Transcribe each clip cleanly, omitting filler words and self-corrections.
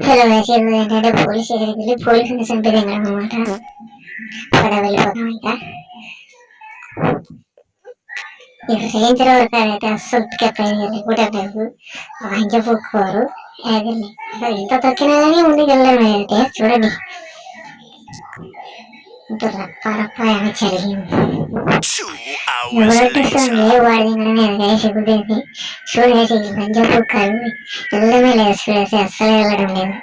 Hello వేసేది ఏంటంటే police స్టేషన్కి వెళ్ళి పోలీసుని చంపేది అనమాట. అక్కడ వెళ్ళిపోతాం. ఇక రేంజర్ వరకు అయితే అస్సలు కూడా లేదు. లంచ పొక్కుకోరు. ఇంత తొక్కినా కానీ ముందుకు వెళ్ళడం అంటే చూడండి రప్ప రప్ప అని జరిగింది. వాడి కుదిరింది చూడేసి లంచ పొక్కారు వెళ్ళడమే లేదు. చూడేసి అస్సలు వెళ్ళడం లేదు.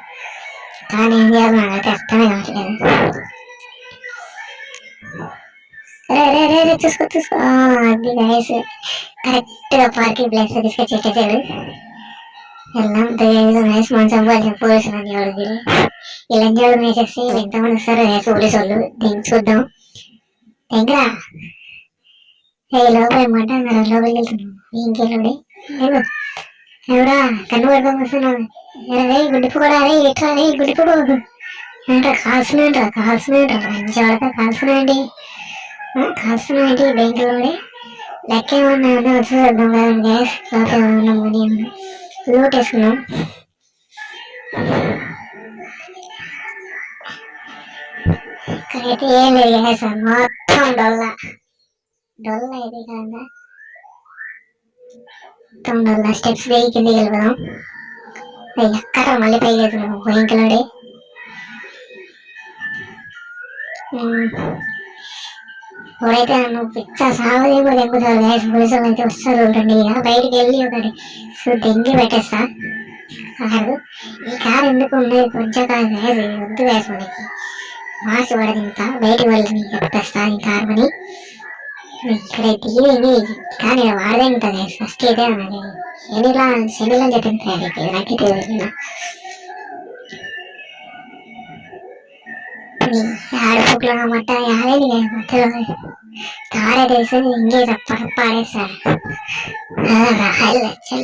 కానీ ఏం చేయాలి నాకైతే అర్థమే కావట్లేదు. చూసుకో అది గైస్ కరెక్ట్ గా పార్కింగ్ ప్లేస్ తీసుకొచ్చేసాడు. వెళ్దాం గైస్ మనం సంపాదించిన పోలీసులు లంచాడు ఈ లంచాడు వేసేసి ఎంతమంది వస్తారు పోలీసు వాళ్ళు దీన్ని చూద్దాం. ఇంకా లోపల మాట లోపలికి వెళ్తున్నాం. ఇంకెళ్ళండి ఎవరా కన్ను పడుకొని వస్తున్నావు. గుడ్డిపు కూడా ఇట్లా గుడ్డిపు కాల్సిన లంచాడక కాల్సినండి బెంకులోనే లెక్క ఏమన్నా చూద్దాం కదా గ్యాస్ లోపల ఉన్న మనీ లూట్ వేసుకున్నాం. ఇక్కడైతే ఏం లేదు గ్యాస్ మొత్తం డొల్ల ఇది కదా మొత్తం డొల్ల. స్టెప్స్ దిగి కిందికి వెళ్ళిపోదాం. ఎక్కడ మళ్ళీ పైకి వెళ్తున్నాం బెంకులోనే. ఎవరైతే నువ్వు పిచ్చ సావదేమో దెంగుతారు గ్యాస్ పోలీసులు అయితే వస్తారు. రండి ఇక బయటికి వెళ్ళి ఒకటి దెంగి పెట్టేస్తా. కారు ఈ కారు ఎందుకు ఉండేది కొంచెం కాదు గ్యాస్ వద్దు గ్యాస్ మనకి మార్చి పడదు. ఇంకా బయటికి వెళ్ళి చెప్పేస్తా ఈ కారు అని. ఇక్కడ దిగి కానీ వాడదే ఇంకా గ్యాస్ ఫస్ట్ అయితే శనిలా చెప్పింది నాకు తెలియదు. ఆడపుకులు మట్ట యాదేది మధ్యలో తారే తెలిసి ఇంకే రప్ప ఆడేసా.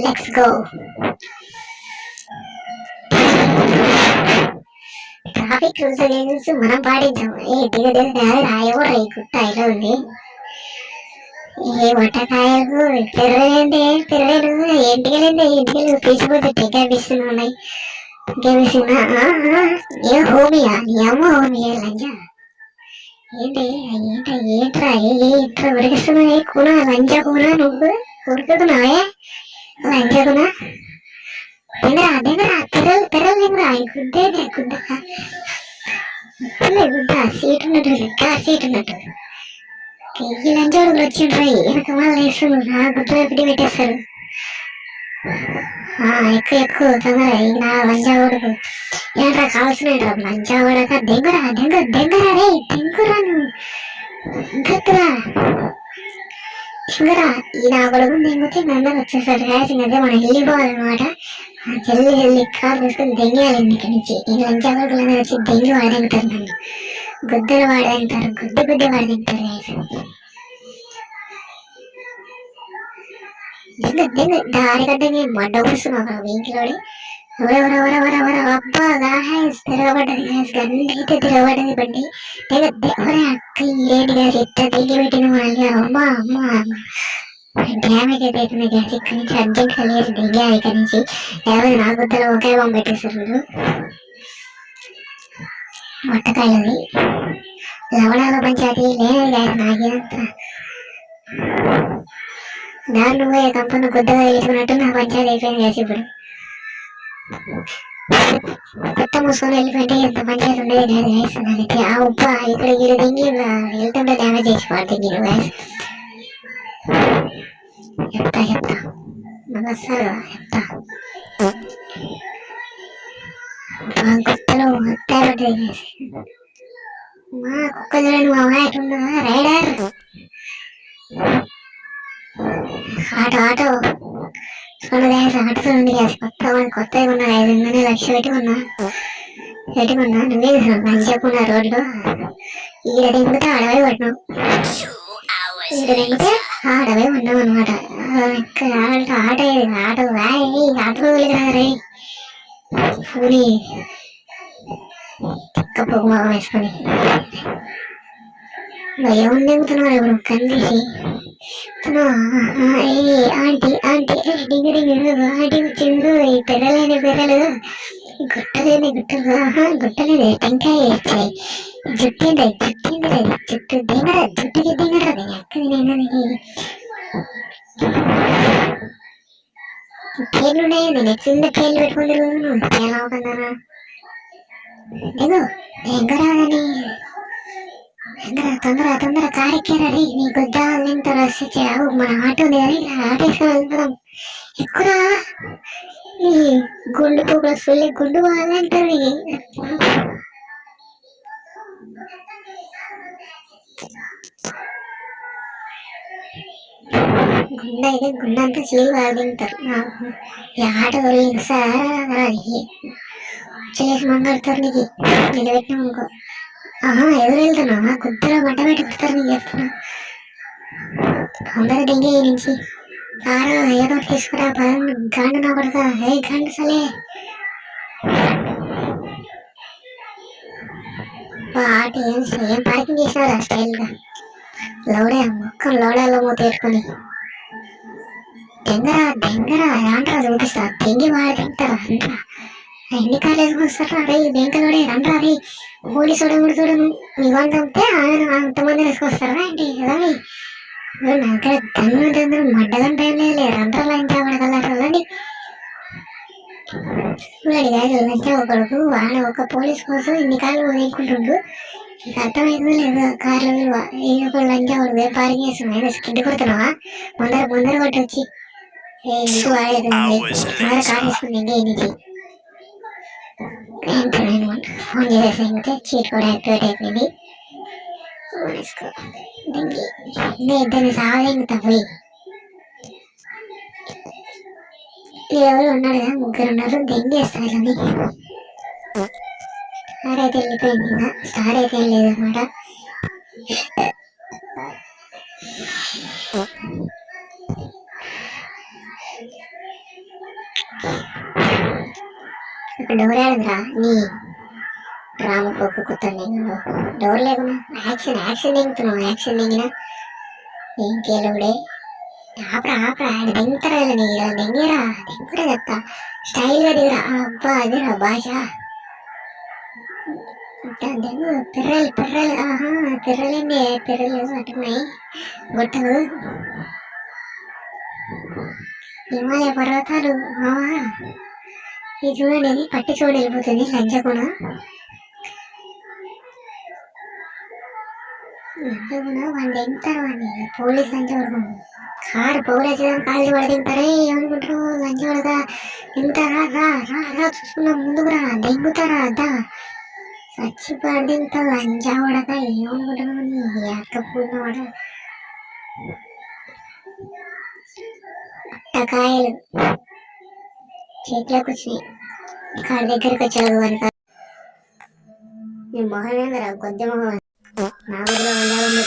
Let's go. ట్రాఫిక్ రూల్స్ మనం పాటించాం. రాయో రై గుట్ట ఇలా ఉంది. ఏ వంటకాయలకు పెరగలేండి ఇంటికెళ్ళి పీసిపోతే కనిపిస్తున్నాయి. ఏ హోమియా నీ అమ్మ హోమియా లంజా ఏంట్రా ఉడికిస్తున్నాయి కూన లంజా కూన నువ్వు ఉడుకుతున్నావే లంజా కూన దగ్గర పెరలు గుద్ద సీట్ ఉన్నట్టు ఈ లంచాడులు వచ్చిండ్రాయి వెనక వాళ్ళు వేస్తున్నారు. గుద్దలో పిడి పెట్టేస్తారు. ఎక్కువ తొందర ఇక నా లంచా కొడుకు ఏంట్రా కావాల్సిన లంచా కొడక దెంగురా రే దెంగురా నువ్వు ఇంకరా ఈ నా కొడుకు దెంగితే అందరూ వచ్చేసారు. రాసి అదే మనం వెళ్ళిపోవాలన్నమాట. జల్దీ కారు తీసుకొని దెంగేయాలి ఇంటి నుంచి. ఈ లంచా కొడుకులు అందరూ వచ్చి దెంగి వాడేంగుతారు. నన్ను గుద్దలు వాడేంటారు. గుద్ది వాడేంటారు. దారిగడ్డని మడ్డ కూర్చున్నావు వీంకిలోని అబ్బా గ్యాస్ తిరగబడ్డది. గంటైతే తిరగబడ్డది బండి. అక్క ఏంటి గ్యాస్ ఎట్లా దిగి పెట్టిన మళ్ళీ అమ్మా డ్యామేజ్ అయితే అవుతుంది గ్యాస్. ఇక్కడి నుంచి అర్జెంట్ కలిగేసి దిగాలి. ఇక్కడి నుంచి ఎవరు నా గుద్దలో ఒకే బాంబు పెట్టేస్తారు. మీరు మొట్టకాయలది లవణాల పంచాయతీ లేదు గ్యాస్. నాకేంత దాన్ని పోయే కంపెనీ కొత్తగా వేసుకున్నట్టు నా పంచాయతీ అయిపోయింది గ్యాస్. ఇప్పుడు కొత్త మూసుకొని వెళ్ళిపోయింటే ఎంత పంచాయతీ ఉండేది లేదు గ్యాస్. దానికి ఆ ఉప్ప ఇక్కడ వీళ్ళు దింగి వెళ్తుంటే డ్యామేజ్ చేసి పడుతుంది గ్యాస్. చెప్తా నాకు వస్తారు చెప్తా. కొత్తలో పడుతుంది గ్యాస్. మా కుక్క చూడండి మా అమ్మాయి ఎట్లున్నా రైడర్ ఆటో చూడండి గ్యాస్. ఆటో ఉంది గ్యాస్. కొత్తగా ఉన్నా 5 లక్షలు పెట్టుకున్నా. నువ్వే మంచిగా రోడ్లో ఈడ దింగితే అడవై పడినావు. ఈడ దింగితే అడవై ఉన్నావు అనమాట. ఆటో వెళ్ళి పూని తిక్క పొగ మొగం వేసుకొని ఏముంది దిగుతున్నావు ఇప్పుడు కందిసి ఆంటీ డింగు ఆంటీ వచ్చిండు. ఈ పెరలు గుట్టలేని గుట్టలు గుట్టలేని టెంకాయ ఇచ్చాయి జుట్టింది జుట్టు దిగర జుట్టుకి దిగరది అక్కది నేను పేర్లు ఉన్నాయి నేను చిన్న పేర్లు పెట్టుకుని తిరుగుతున్నాను ఎలా అవుతున్నారా దిగు ఎంగరాదని తొందర కారెక్కారని నీ గుద్దాలు తింటారు వచ్చావు మన ఆటో ఉంది కానీ ఆటేసుకొని వెళ్తున్నాం ఎక్కురా ఈ గుండు పోగుల సొల్లి గుండు వాళ్ళంటారు గుండె అయితే గుండంతా చీలు వాళ్ళు తింటారు ఈ ఆటో సారా చేసి మంగళతారు నీకు నిలబెట్టినాం అనుకో ఎదురు వెళ్తున్నా గుద్దలో మంట పెట్టి కుడతారు నీకు చెప్తున్నా అందరూ దెంగే నుంచి కారు ఏదో తీసుకురా గండు నా కొడుక ఏ గండు సలే ఆట ఏం పార్కింగ్ చేసినారా స్టైల్గా లోడే మొక్కం లోడాలో మూత పెట్టుకొని దెంగరా రండ్రా చూపిస్తా తెంగి వాడు తింటారా అంటారా ఎన్ని కాలేజీకి వస్తారా అరే బెంకలోడే రండ్రా అరే పోలీసు చూడను మీకు అంతే ఆయన అంతమంది వేసుకొస్తారా ఏంటి కదా నాకే దండ్రు మడ్డగంట ఏం లేదు రండ్రా లంచా పడగలరండి చూడండి కాదు లంచా ఒకడుకు వాడు ఒక పోలీస్ కోసం ఇన్ని కాళ్ళు వదిలికుంటుండు నీకు అర్థమైందో లేదు కార్లో విలువ ఒక లంచా వాడు వ్యాపారం చేస్తున్నాడు స్కిడ్ కొడుతున్నావా ముందర కొట్టి వచ్చి ఇంటికి వాడేది కార్ తీసుకుంది ఇంకే నుంచి ఫోన్ చేసేసి చీట్ కూడా యాక్టివేట్ అయిపోయింది ఇద్దరిని సాగదెంగుతా పోయి ఎవరు ఉన్నాడు కదా ముగ్గురు ఉన్నారు దెంగేస్తారు అని స్టార్ అయితే వెళ్ళిపోయింది కదా స్టార్ అయితే ఏం లేదన్నమాట డోర్ ఆడదురా నీ డ్రామా పోకు కొత్త డోర్ లేకున్నా యాక్షన్ దింగినా ఇంకేలుడే ఆపరా దింగుతారా దింగిరా దింగురా చెప్తా స్టైల్గా దిగురా అబ్బా అదిరా భాష దిగు పిర్రలేంది పిర్రలు అటున్నాయి గుట్టలు హిమాలయ పర్వతాలు ఇది చూడండి పట్టి చూడ వెళ్ళిపోతుంది లంచకుండా వాళ్ళు దింగుతారు వాడిని పోలీసు లంచ పడుకోండి కారు పోలీసు కాళ్ళు పడి దిగుతారే ఏమనుకుంటారు లంచ పడక దిగుతారా రా చూసుకున్నా ముందుకు రా దింగుతారా అద్దా చచ్చిపడి దిగుతావు లంచ పడక ఏమనుకుంటున్నావు నీ అక్క పూర్ణ పడ అట్టకాయలు చేతిలోకి వచ్చినాయి కాడి దగ్గరికి వచ్చాడు అని మొహం ఏందిరా కొద్ది మొహం నా ఊళ్ళో ఉండాలని